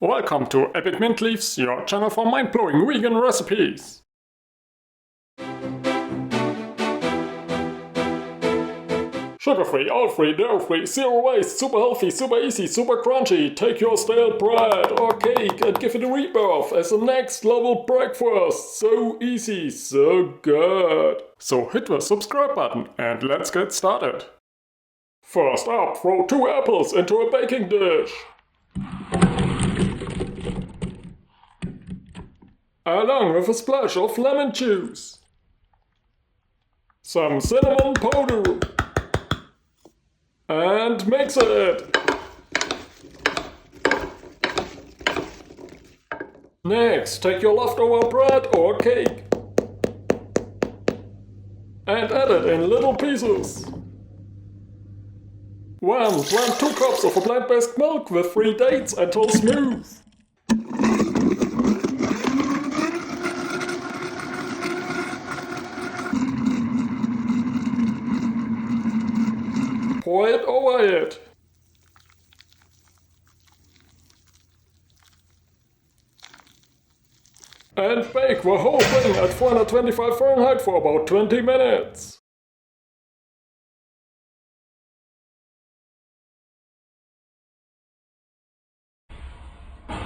Welcome to Epic Mint Leaves, your channel for mind-blowing vegan recipes. Sugar-free, oil-free, dairy-free, zero waste, super healthy, super easy, super crunchy. Take your stale bread or cake and give it a rebirth as a next level breakfast. So easy, so good. So hit the subscribe button and let's get started. First up, throw 2 apples into a baking dish. Along with a splash of lemon juice. Some cinnamon powder. And mix it. Next, take your leftover bread or cake and add it in little pieces. Then blend 2 cups of a plant-based milk with 3 dates until smooth. Pour it over it. And bake the whole thing at 425 Fahrenheit for about 20 minutes.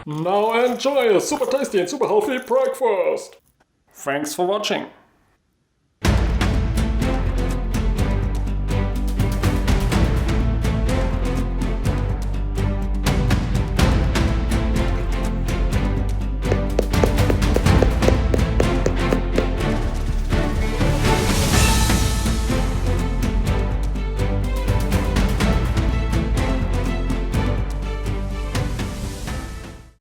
Now enjoy a super tasty and super healthy breakfast. Thanks for watching.